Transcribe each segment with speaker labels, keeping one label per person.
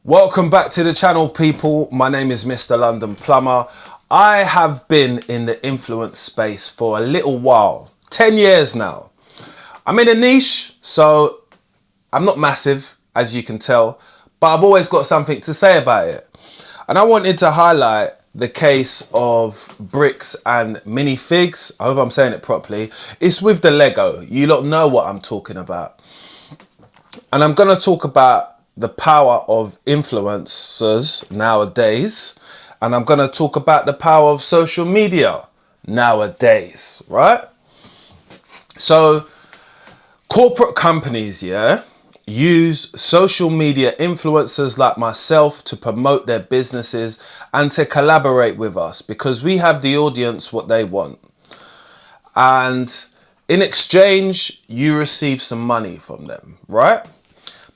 Speaker 1: Welcome back to the channel, people. My name is Mr. London Plumber. I have been in the influence space for a little while, 10 years now. I'm in a niche, so I'm not massive, as you can tell, but I've always got something to say about it. And I wanted to highlight the case of Bricks and Minifigs. I hope I'm saying it properly. It's with the Lego. You lot know what I'm talking about. And I'm going to talk about the power of influencers nowadays. And I'm going to talk about the power of social media nowadays, right? So corporate companies, use social media influencers like myself to promote their businesses and to collaborate with us because we have the audience what they want. And in exchange, you receive some money from them, right?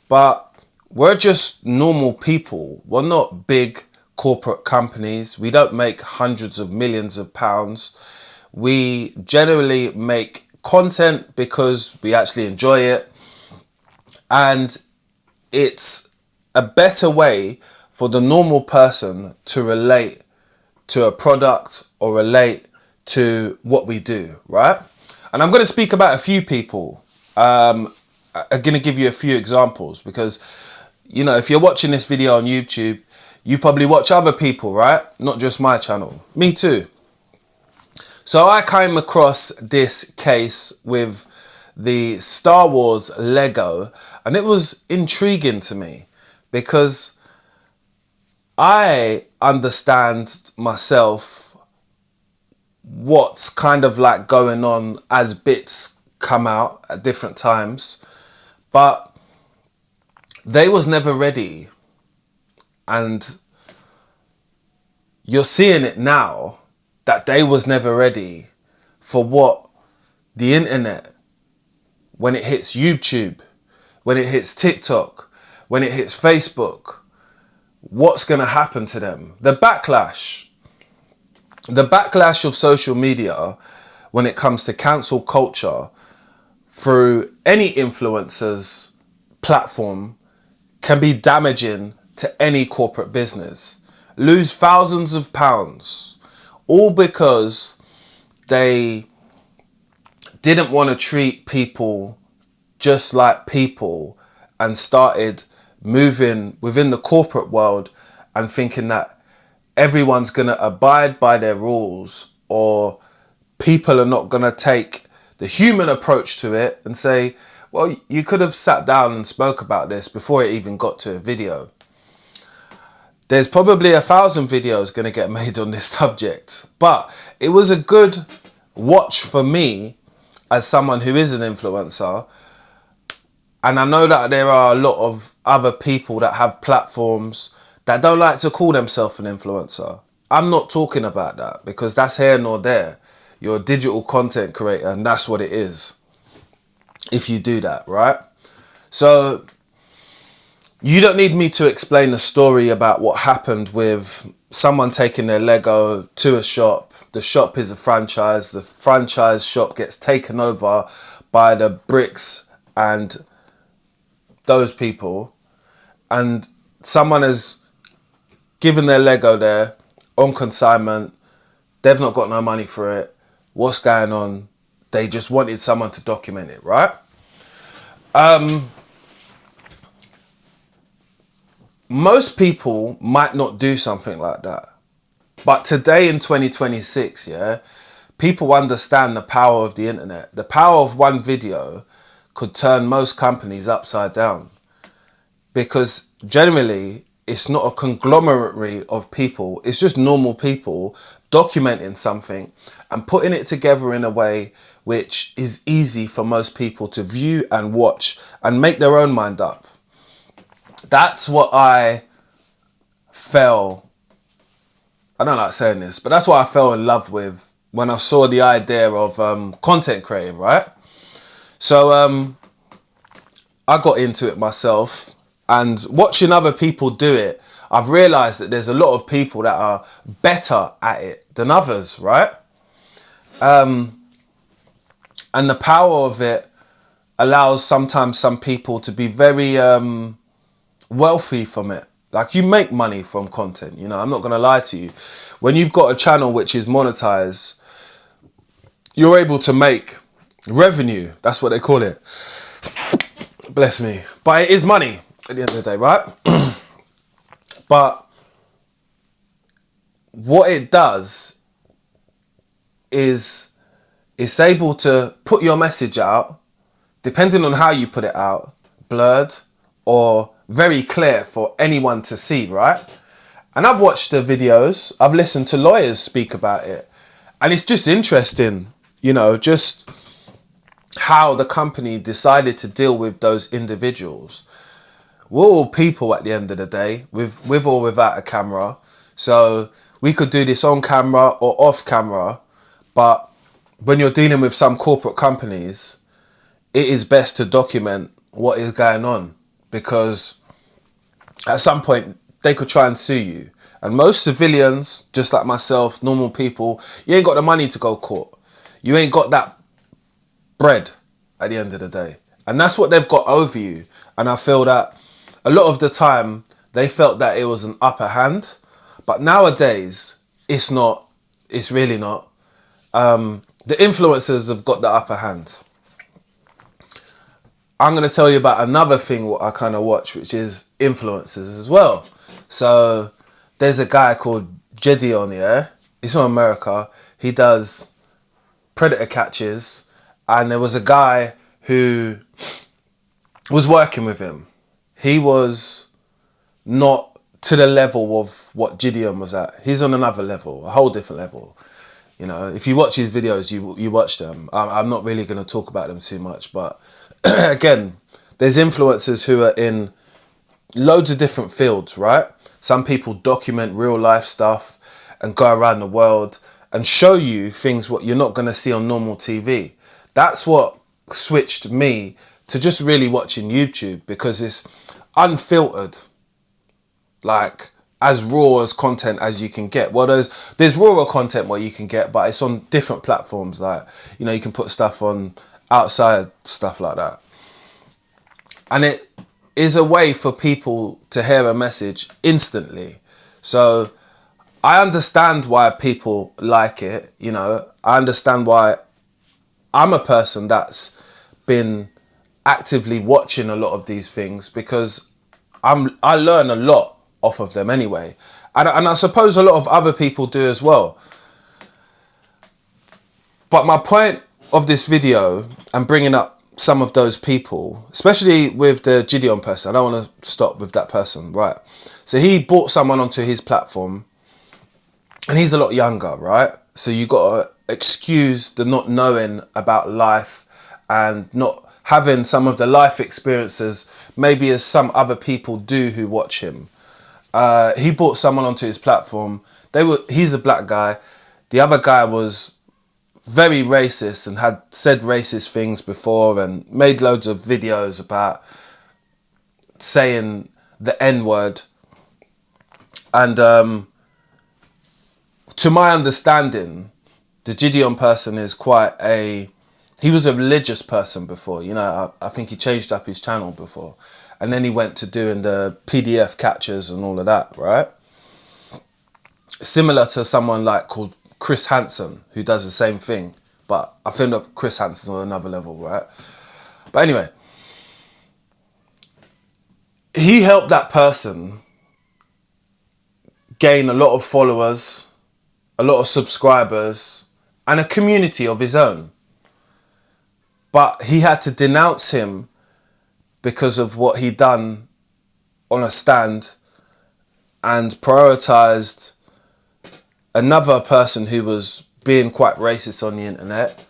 Speaker 1: But we're just normal people. We're not big corporate companies. We don't make hundreds of millions of pounds. We generally make content because we actually enjoy it. And it's a better way for the normal person to relate to a product or relate to what we do, right? And I'm going to speak about a few people. I'm going to give you a few examples because, you know, if you're watching this video on YouTube, you probably watch other people, right? Not just my channel. Me too. So I came across this case with the Star Wars Lego, and it was intriguing to me because I understand myself what's kind of like going on as bits come out at different times, but they was never ready, and you're seeing it now that they was never ready for what the internet, when it hits YouTube, when it hits TikTok, when it hits Facebook, what's going to happen to them? The backlash of social media when it comes to cancel culture through any influencer's platform can be damaging to any corporate business. Lose thousands of pounds, all because they didn't want to treat people just like people and started moving within the corporate world and thinking that everyone's going to abide by their rules, or people are not going to take the human approach to it and say, well, you could have sat down and spoke about this before it even got to a video. There's probably 1,000 videos going to get made on this subject, but it was a good watch for me as someone who is an influencer. And I know that there are a lot of other people that have platforms that don't like to call themselves an influencer. I'm not talking about that because that's here nor there. You're a digital content creator and that's what it is if you do that, right? So you don't need me to explain the story about what happened with someone taking their Lego to a shop. The shop is a franchise. The franchise shop gets taken over by the Bricks and those people. And someone has given their Lego there on consignment. They've not got no money for it. What's going on? They just wanted someone to document it, right? Most people might not do something like that. But today in 2026, people understand the power of the internet. The power of one video could turn most companies upside down. Because generally, it's not a conglomerate of people. It's just normal people documenting something and putting it together in a way which is easy for most people to view and watch and make their own mind up. That's what I don't like saying this, but that's what I fell in love with when I saw the idea of content creating, right? So I got into it myself, and watching other people do it, I've realized that there's a lot of people that are better at it than others, right? And the power of it allows sometimes some people to be very wealthy from it. Like, you make money from content, you know, I'm not going to lie to you. When you've got a channel which is monetized, you're able to make revenue. That's what they call it. Bless me. But it is money at the end of the day, right? But what it does is it's able to put your message out, depending on how you put it out, blurred or very clear for anyone to see, right? And I've watched the videos, I've listened to lawyers speak about it, and it's just interesting, you know, just how the company decided to deal with those individuals. We're all people at the end of the day, with or without a camera. So we could do this on camera or off camera, but when you're dealing with some corporate companies, it is best to document what is going on, because at some point they could try and sue you. And most civilians, just like myself, normal people, you ain't got the money to go court. You ain't got that bread at the end of the day. And that's what they've got over you. And I feel that a lot of the time they felt that it was an upper hand. But nowadays, it's not. It's really not. The influencers have got the upper hand. I'm going to tell you about another thing what I kind of watch, which is influencers as well. So there's a guy called Gideon, yeah? He's from America. He does predator catches. And there was a guy who was working with him. He was not to the level of what Gideon was at. He's on another level, a whole different level. You know, if you watch his videos, you watch them. I'm not really going to talk about them too much, but again, there's influencers who are in loads of different fields, right? Some people document real life stuff and go around the world and show you things what you're not going to see on normal TV. That's what switched me to just really watching YouTube, because it's unfiltered, like as raw as content as you can get. Well, there's rawer content what you can get, but it's on different platforms. Like, you know, you can put stuff on outside, stuff like that. And it is a way for people to hear a message instantly. So I understand why people like it. You know, I understand why I'm a person that's been actively watching a lot of these things, because I learn a lot off of them anyway. And I suppose a lot of other people do as well. But my point of this video and bringing up some of those people, especially with the Gideon person, I don't want to stop with that person, right? So he brought someone onto his platform, and he's a lot younger, right? So you got to excuse the not knowing about life and not having some of the life experiences maybe as some other people do who watch him. He brought someone onto his platform. He's a black guy. The other guy was very racist and had said racist things before and made loads of videos about saying the N-word. And to my understanding, the Gideon person is he was a religious person before. You know, I think he changed up his channel before. And then he went to doing the PDF captures and all of that, right? Similar to someone like called Chris Hansen, who does the same thing. But I think that Chris Hansen's on another level, right? But anyway, he helped that person gain a lot of followers, a lot of subscribers, and a community of his own. But he had to denounce him because of what he'd done on a stand, and prioritised another person who was being quite racist on the internet,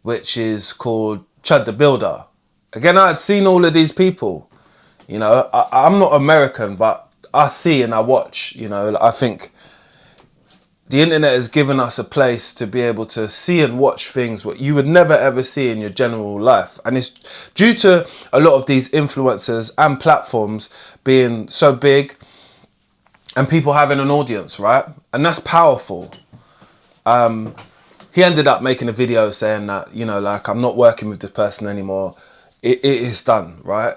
Speaker 1: which is called Chad the Builder. Again, I had seen all of these people. You know, I'm not American, but I see and I watch. You know, I think the internet has given us a place to be able to see and watch things what you would never ever see in your general life. And it's due to a lot of these influencers and platforms being so big and people having an audience, right? And that's powerful. He ended up making a video saying that, you know, like, I'm not working with this person anymore. It is done, right?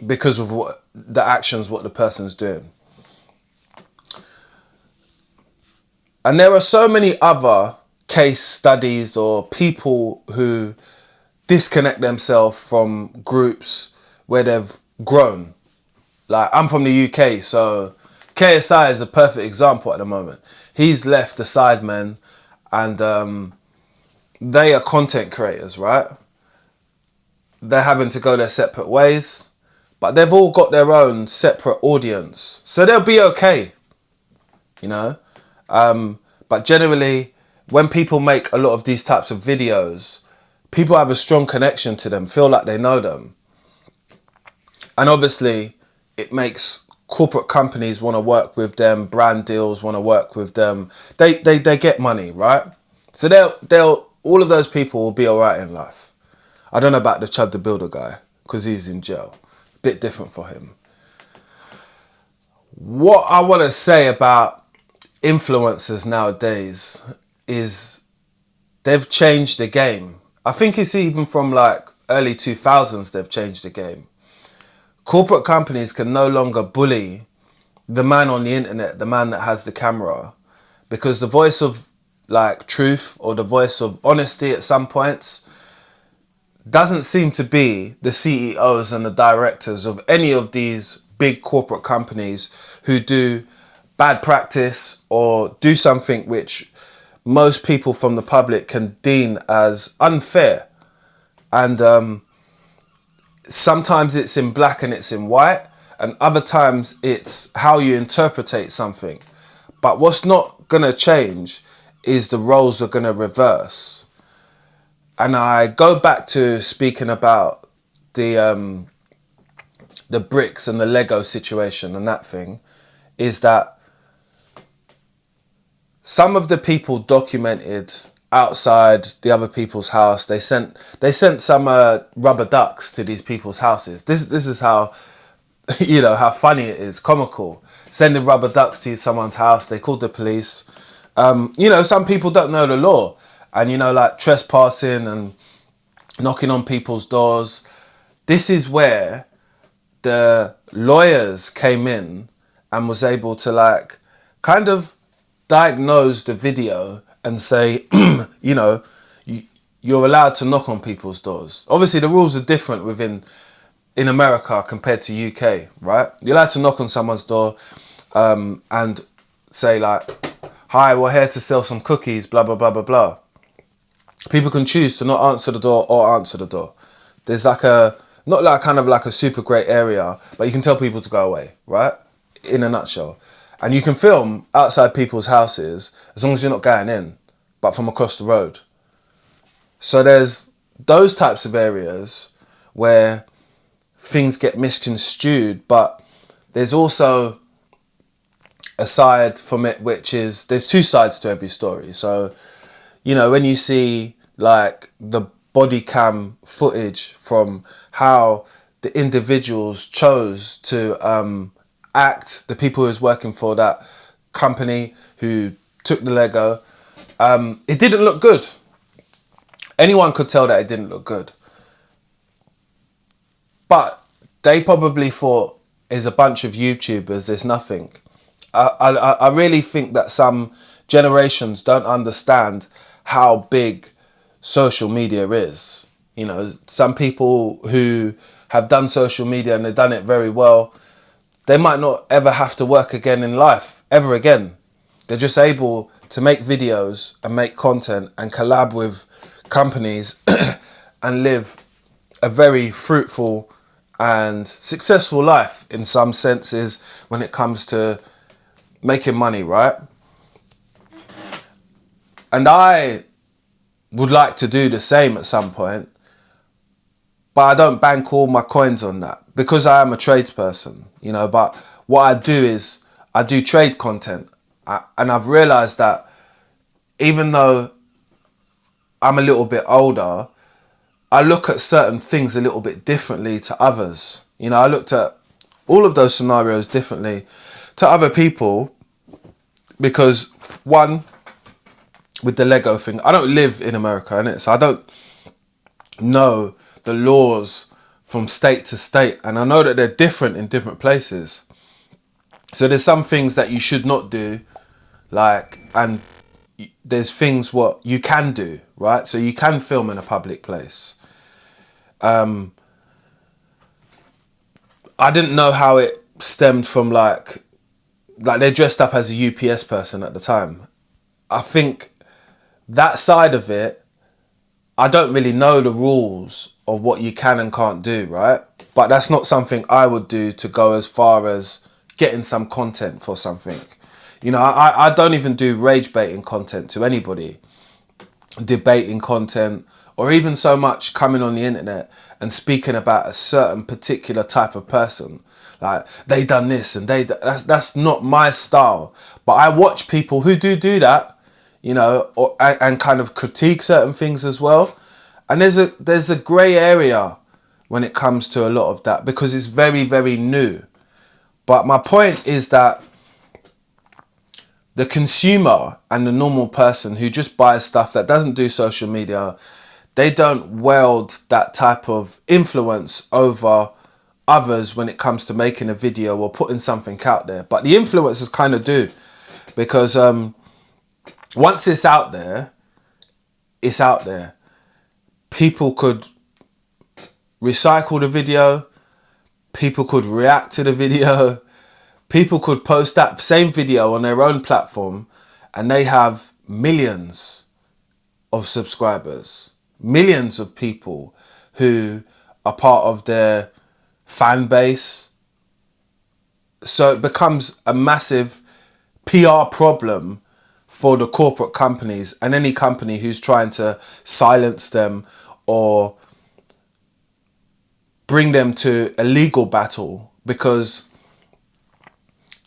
Speaker 1: Because of what the actions, what the person's doing. And there are so many other case studies or people who disconnect themselves from groups where they've grown. Like, I'm from the UK, so KSI is a perfect example at the moment. He's left the Sidemen, and they are content creators, right? They're having to go their separate ways, but they've all got their own separate audience, so they'll be okay, you know. But generally, when people make a lot of these types of videos, people have a strong connection to them, feel like they know them. And obviously, it makes corporate companies want to work with them, brand deals want to work with them. They get money, right? So they'll all of those people will be all right in life. I don't know about the Chad the Builder guy, because he's in jail. Bit different for him. What I want to say about influencers nowadays is they've changed the game. I think it's even from like early 2000s they've changed the game. Corporate companies can no longer bully the man on the internet, the man that has the camera, because the voice of like truth or the voice of honesty at some points doesn't seem to be the CEOs and the directors of any of these big corporate companies who do bad practice or do something which most people from the public can deem as unfair. And sometimes it's in black and it's in white, and other times it's how you interpretate something. But what's not going to change is the roles are going to reverse. And I go back to speaking about the bricks and the Lego situation, and that thing is that some of the people documented outside the other people's house. They sent some rubber ducks to these people's houses. This is how, you know, how funny it is, comical. Sending rubber ducks to someone's house. They called the police. You know, some people don't know the law, and you know, like trespassing and knocking on people's doors. This is where the lawyers came in and was able to like kind of diagnose the video and say, you know, you're allowed to knock on people's doors. Obviously, the rules are different in America compared to UK, right? You're allowed to knock on someone's door and say like, hi, we're here to sell some cookies, blah, blah, blah, blah, blah. People can choose to not answer the door or answer the door. There's like not like kind of like a super great area, but you can tell people to go away, right? In a nutshell. And you can film outside people's houses as long as you're not going in, but from across the road. So there's those types of areas where things get misconstrued, but there's also a side from it, which is there's two sides to every story. So, you know, when you see like the body cam footage from how the individuals chose to act, the people who was working for that company who took the Lego, it didn't look good. Anyone could tell that it didn't look good. But they probably thought, as a bunch of YouTubers, there's nothing. I really think that some generations don't understand how big social media is. You know, some people who have done social media and they've done it very well, they might not ever have to work again in life, ever again. They're just able to make videos and make content and collab with companies and live a very fruitful and successful life in some senses when it comes to making money, right? And I would like to do the same at some point, but I don't bank all my coins on that because I am a tradesperson, you know. But what I do is I do trade content, and I've realized that even though I'm a little bit older, I look at certain things a little bit differently to others. You know, I looked at all of those scenarios differently to other people because, one, with the Lego thing, I don't live in America, innit? So I don't know the laws from state to state, and I know that they're different in different places. So there's some things that you should not do, like, and there's things what you can do, right? So you can film in a public place. I didn't know how it stemmed from like they're dressed up as a UPS person at the time. I think that side of it, I don't really know the rules of what you can and can't do, right? But that's not something I would do to go as far as getting some content for something. You know, I don't even do rage baiting content to anybody, debating content, or even so much coming on the internet and speaking about a certain particular type of person. Like, they done this and that's not my style. But I watch people who do that, you know, and kind of critique certain things as well. And there's a grey area when it comes to a lot of that because it's very, very new. But my point is that the consumer and the normal person who just buys stuff that doesn't do social media, they don't wield that type of influence over others when it comes to making a video or putting something out there. But the influencers kind of do, because once it's out there, it's out there. People could recycle the video, people could react to the video, people could post that same video on their own platform and they have millions of subscribers, millions of people who are part of their fan base. So it becomes a massive PR problem for the corporate companies and any company who's trying to silence them or bring them to a legal battle, because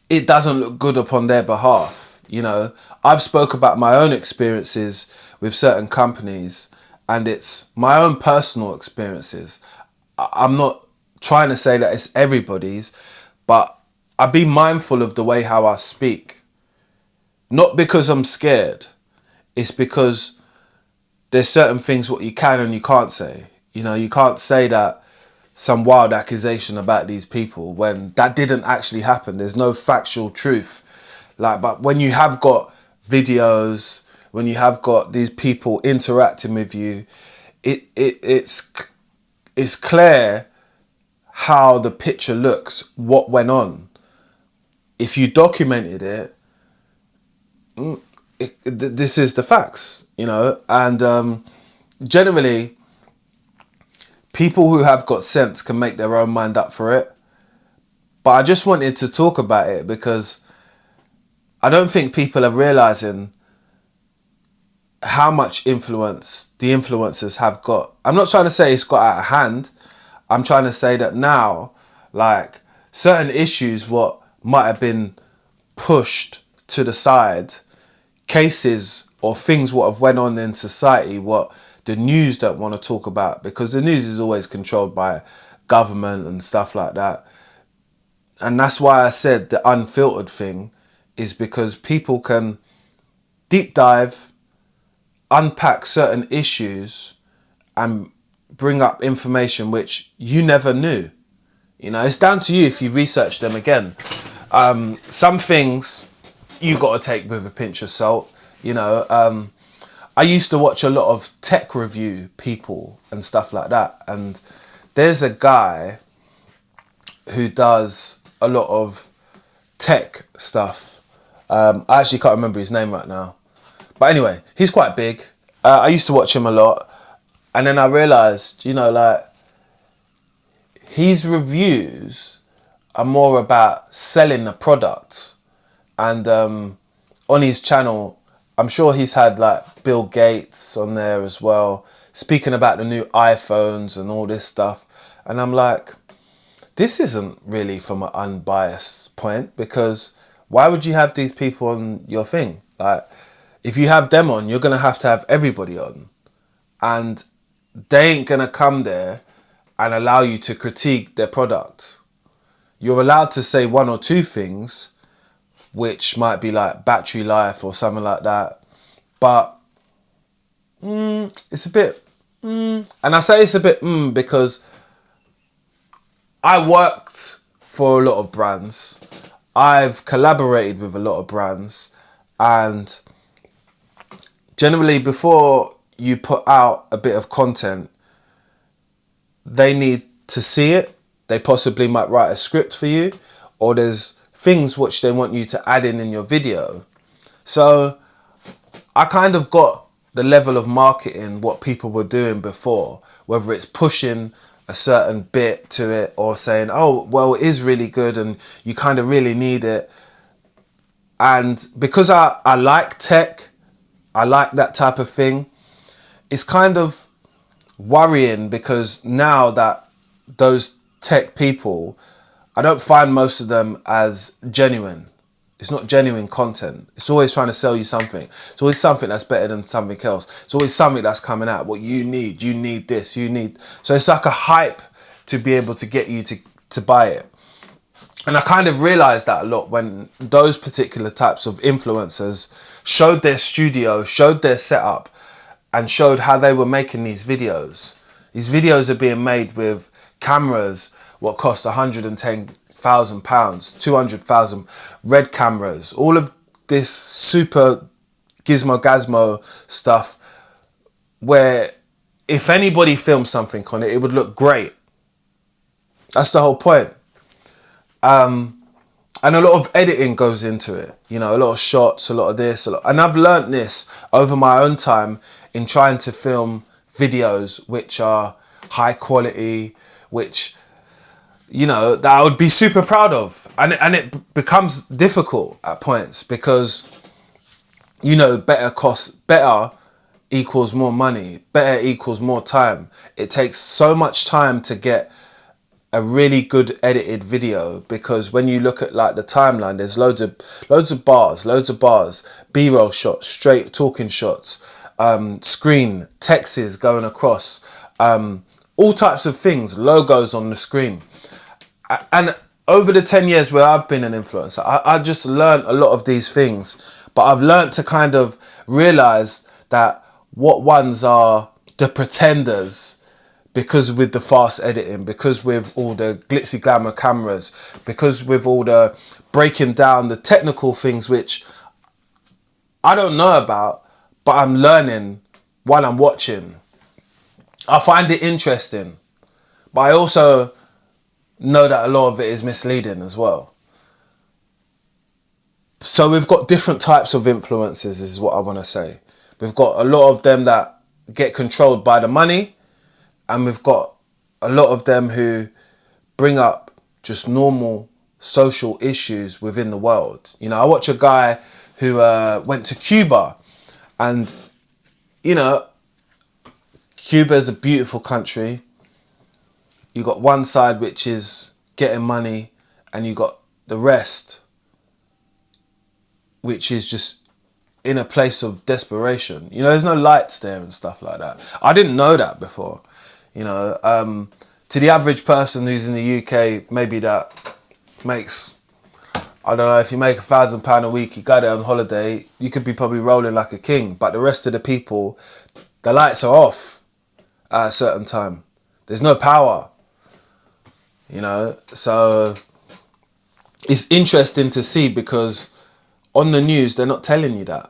Speaker 1: it doesn't look good upon their behalf. You know, I've spoke about my own experiences with certain companies, and it's my own personal experiences. I'm not trying to say that it's everybody's, but I be mindful of the way how I speak. Not because I'm scared, it's because there's certain things what you can and you can't say. You know, you can't say that some wild accusation about these people when that didn't actually happen. There's no factual truth. Like, but when you have got videos, when you have got these people interacting with you, it's clear how the picture looks, what went on. If you documented it, this is the facts, you know. And generally, people who have got sense can make their own mind up for it. But I just wanted to talk about it because I don't think people are realising how much influence the influencers have got. I'm not trying to say it's got out of hand. I'm trying to say that now, like, certain issues what might have been pushed to the side, cases or things what have went on in society what the news don't want to talk about, because the news is always controlled by government and stuff like that. And that's why I said the unfiltered thing is because people can deep dive, unpack certain issues and bring up information which you never knew. You know, it's down to you if you research them again. Some things you got to take with a pinch of salt. You know, I used to watch a lot of tech review people and stuff like that. And there's a guy who does a lot of tech stuff. I actually can't remember his name right now. But anyway, he's quite big. I used to watch him a lot. And then I realised, you know, like, his reviews are more about selling the product. And on his channel, I'm sure he's had like Bill Gates on there as well, speaking about the new iPhones and all this stuff. And I'm like, this isn't really from an unbiased point, because why would you have these people on your thing? Like, if you have them on, you're going to have everybody on. And they ain't going to come there and allow you to critique their product. You're allowed to say one or two things, which might be like battery life or something like that. But it's a bit, and I say it's a bit because I worked for a lot of brands. I've collaborated with a lot of brands, and generally before you put out a bit of content, they need to see it. They possibly might write a script for you, or there's things which they want you to add in your video. So I kind of got the level of marketing what people were doing before, whether it's pushing a certain bit to it or saying, oh, well, it is really good and you kind of really need it. And because I like tech, I like that type of thing, it's kind of worrying because now that those tech people, I don't find most of them as genuine. It's not genuine content. It's always trying to sell you something. It's always something that's better than something else. It's always something that's coming out. What you need this, you need. So it's like a hype to be able to get you to buy it. And I kind of realized that a lot when those particular types of influencers showed their studio, showed their setup, and showed how they were making these videos. These videos are being made with cameras what cost £110,000, 200,000, red cameras, all of this super gizmo stuff where if anybody filmed something on it, it would look great. That's the whole point. And a lot of editing goes into it, you know, a lot of shots, a lot of this, and I've learnt this over my own time in trying to film videos which are high quality, which, you know, that I would be super proud of. And it becomes difficult at points because, you know, better equals more money, better equals more time. It takes so much time to get a really good edited video because when you look at like the timeline, there's loads of bars, B-roll shots, straight talking shots, screen, texts going across, all types of things, logos on the screen. And over the 10 years where I've been an influencer, I just learned a lot of these things, but I've learned to kind of realize that what ones are the pretenders, because with the fast editing, because with all the glitzy glamour cameras, because with all the breaking down the technical things which I don't know about, but I'm learning while I'm watching. I find it interesting, but I also know that a lot of it is misleading as well. So we've got different types of influencers is what I want to say. We've got a lot of them that get controlled by the money, and we've got a lot of them who bring up just normal social issues within the world. You know, I watch a guy who went to Cuba, and, you know, Cuba is a beautiful country. You got one side which is getting money, and you got the rest which is just in a place of desperation. You know, there's no lights there and stuff like that. I didn't know that before. You know, to the average person who's in the UK, maybe that makes, I don't know, if you make £1,000 a week, you go there on holiday, you could be probably rolling like a king. But the rest of the people, the lights are off at a certain time. There's no power, you know. So it's interesting to see because on the news, they're not telling you that.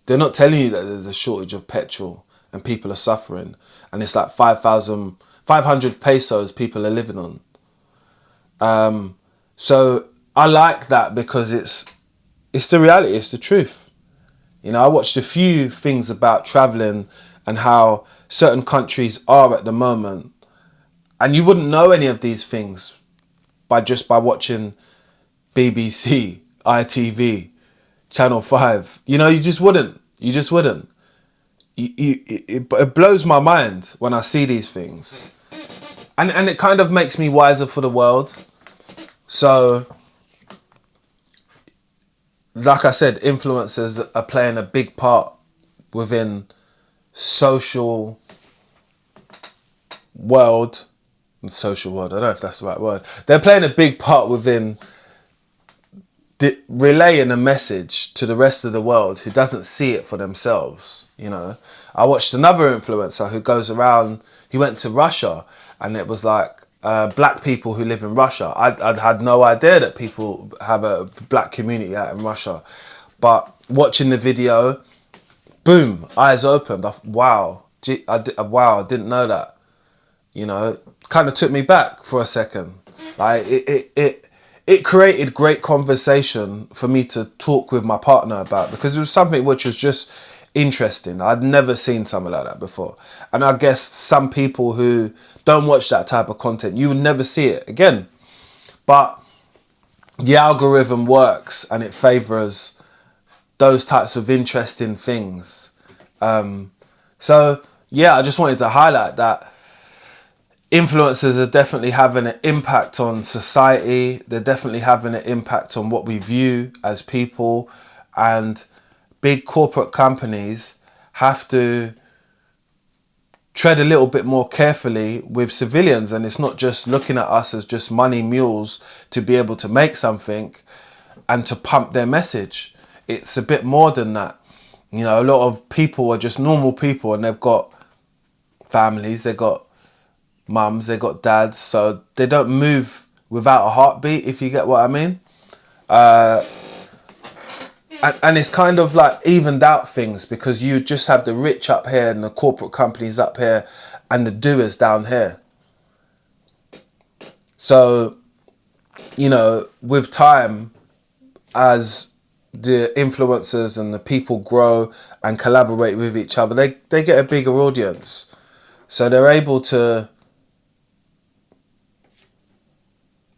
Speaker 1: They're not telling you that there's a shortage of petrol and people are suffering. And it's like 500 pesos people are living on. So I like that because it's the reality, it's the truth. You know, I watched a few things about traveling and how certain countries are at the moment. And you wouldn't know any of these things by watching BBC, ITV, Channel 5. You know, you just wouldn't. It blows my mind when I see these things. And it kind of makes me wiser for the world. So, like I said, influencers are playing a big part within social world. I don't know if that's the right word. They're playing a big part within relaying a message to the rest of the world who doesn't see it for themselves. You know, I watched another influencer who goes around, he went to Russia, and it was like black people who live in Russia. I'd had no idea that people have a black community out in Russia, but watching the video, boom, eyes opened. Wow, wow, I didn't know that. You know, kind of took me back for a second. Like it created great conversation for me to talk with my partner about, because it was something which was just interesting. I'd never seen something like that before. And I guess some people who don't watch that type of content, you would never see it again. But the algorithm works and it favors those types of interesting things. So yeah, I just wanted to highlight that influencers are definitely having an impact on society. They're definitely having an impact on what we view as people, and big corporate companies have to tread a little bit more carefully with civilians. And it's not just looking at us as just money mules to be able to make something and to pump their message. It's a bit more than that. You know, a lot of people are just normal people, and they've got families, they've got mums, they got dads, so they don't move without a heartbeat, if you get what I mean. And it's kind of like evened out things, because you just have the rich up here and the corporate companies up here and the doers down here. So, you know, with time, as the influencers and the people grow and collaborate with each other, they get a bigger audience. So they're able to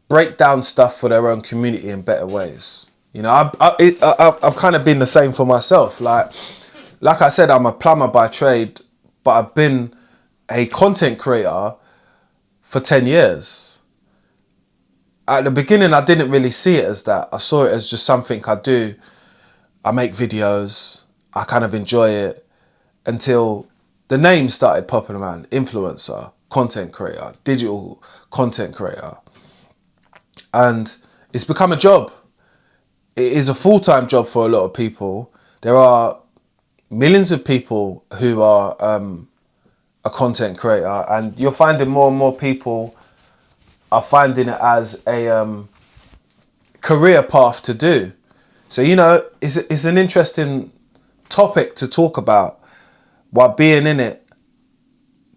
Speaker 1: break down stuff for their own community in better ways. You know, I've kind of been the same for myself. Like I said, I'm a plumber by trade, but I've been a content creator for 10 years. At the beginning, I didn't really see it as that. I saw it as just something I do. I make videos. I kind of enjoy it, until the name started popping around. Influencer, content creator, digital content creator. And it's become a job. It is a full-time job for a lot of people. There are millions of people who are a content creator, and you're finding more and more people are finding it as a career path to do. So, you know, it's an interesting topic to talk about while being in it,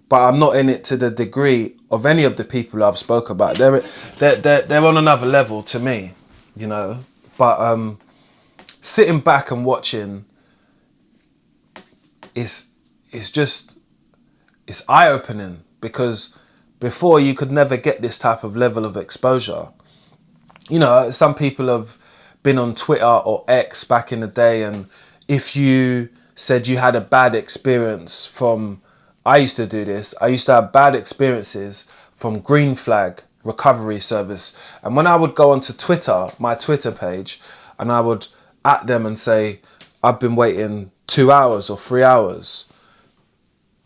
Speaker 1: but I'm not in it to the degree of any of the people I've spoke about. They're on another level to me, you know. But sitting back and watching is just, it's eye-opening, because before you could never get this type of level of exposure. You know, some people have been on Twitter or X back in the day, and if you said you had a bad experience from, I used to do this, I used to have bad experiences from Green Flag Recovery Service. And when I would go onto Twitter, my Twitter page, and I would at them and say, I've been waiting 2 hours or 3 hours,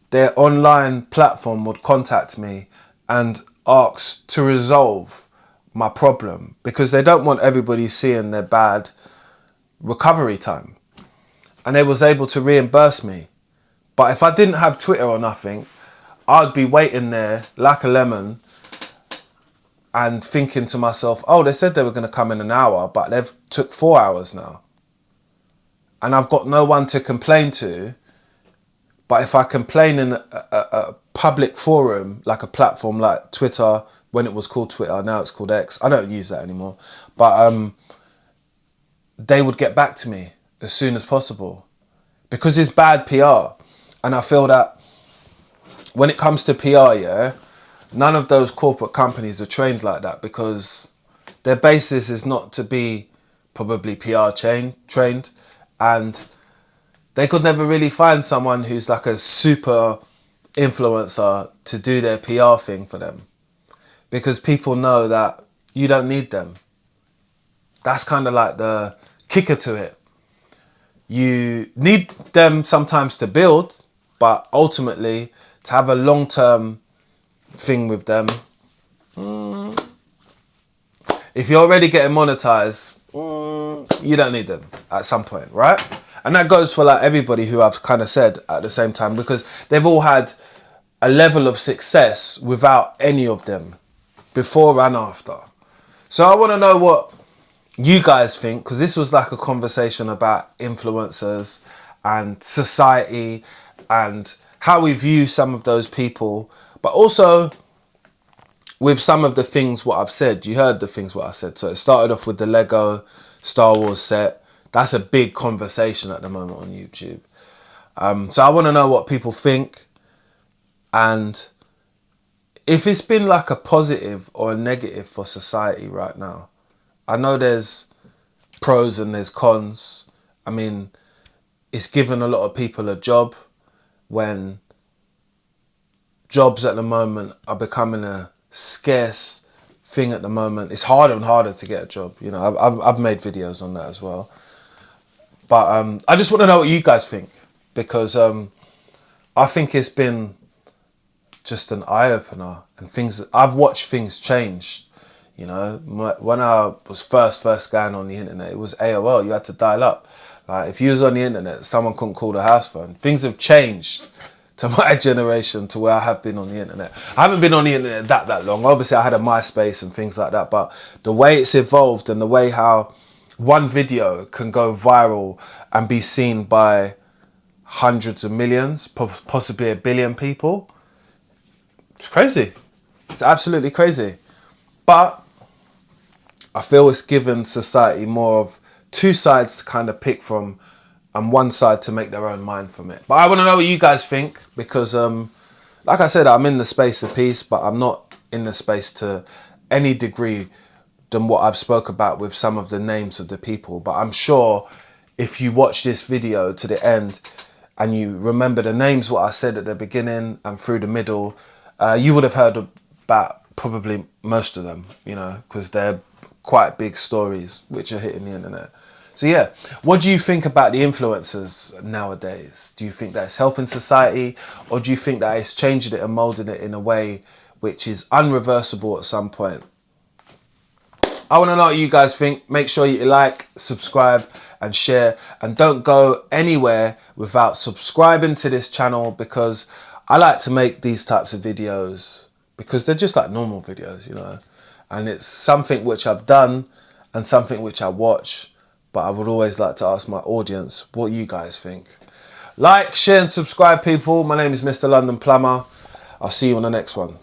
Speaker 1: their online platform would contact me and ask to resolve my problem, because they don't want everybody seeing their bad recovery time. And they was able to reimburse me. But if I didn't have Twitter or nothing, I'd be waiting there like a lemon and thinking to myself, oh, they said they were going to come in an hour, but they've took 4 hours now. And I've got no one to complain to. But if I complain in a public forum, like a platform like Twitter, when it was called Twitter, now it's called X. I don't use that anymore. But they would get back to me as soon as possible, because it's bad PR. And I feel that when it comes to PR, yeah, none of those corporate companies are trained like that, because their basis is not to be probably PR trained, and they could never really find someone who's like a super influencer to do their PR thing for them, because people know that you don't need them. That's kind of like the kicker to it. You need them sometimes to build, but ultimately to have a long-term thing with them, if you're already getting monetized, you don't need them at some point, right? And that goes for like everybody who I've kind of said at the same time, because they've all had a level of success without any of them, before and after. So I want to know what you guys think, because this was like a conversation about influencers and society and how we view some of those people, but also with some of the things what I've said. You heard the things what I said. So it started off with the Lego Star Wars set. That's a big conversation at the moment on YouTube. So I want to know what people think, and if it's been like a positive or a negative for society right now. I know there's pros and there's cons. I mean, it's given a lot of people a job when jobs at the moment are becoming a scarce thing at the moment. It's harder and harder to get a job. You know, I've made videos on that as well. But I just want to know what you guys think, because I think it's been just an eye-opener, and I've watched things change. You know, when I was first going on the internet, it was AOL. You had to dial up. Like, if you was on the internet, someone couldn't call the house phone. Things have changed to my generation to where I have been on the internet. I haven't been on the internet that long. Obviously, I had a MySpace and things like that, but the way it's evolved and the way how one video can go viral and be seen by hundreds of millions, possibly 1 billion people, it's crazy. It's absolutely crazy. But I feel it's given society more of two sides to kind of pick from, and one side to make their own mind from it. But I want to know what you guys think, because like I said, I'm in the space of peace, but I'm not in the space to any degree than what I've spoke about with some of the names of the people. But I'm sure if you watch this video to the end and you remember the names what I said at the beginning and through the middle, you would have heard about probably most of them, you know, because they're quite big stories which are hitting the internet. So yeah, what do you think about the influencers nowadays? Do you think that it's helping society, or do you think that it's changing it and moulding it in a way which is unreversible at some point? I want to know what you guys think. Make sure you like, subscribe and share, and don't go anywhere without subscribing to this channel, because I like to make these types of videos because they're just like normal videos, you know, and it's something which I've done and something which I watch. But I would always like to ask my audience what you guys think. Like, share and subscribe, people. My name is Mr. London Plumber. I'll see you on the next one.